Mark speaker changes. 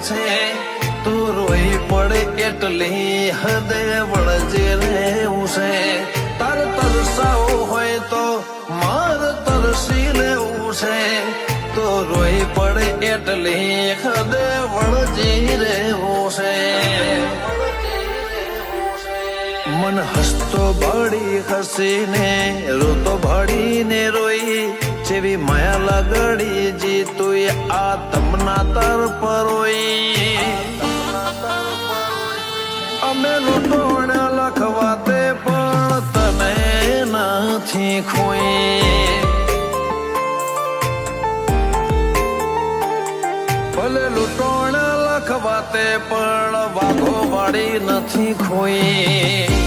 Speaker 1: છે તું રોઈ પડે એટલી હદે વળજે રહેવું છે તાર તરસાવું હોય તો માર તરસી લેવું છે તો રોઈ પડે એટલી હદે વળજી રહેવું છે મન હસતો ભાડી હસીને રોતો ભાડીને રોઈ જેવી માયા લગડી જીતુએ આ તમના તર પરોઈ અમે લૂંટોણ લખવા તે પણ તને નથી ખોઈ ભલે લૂંટોણ લખવા તે પણ વાઘો વાળી નથી ખોઈ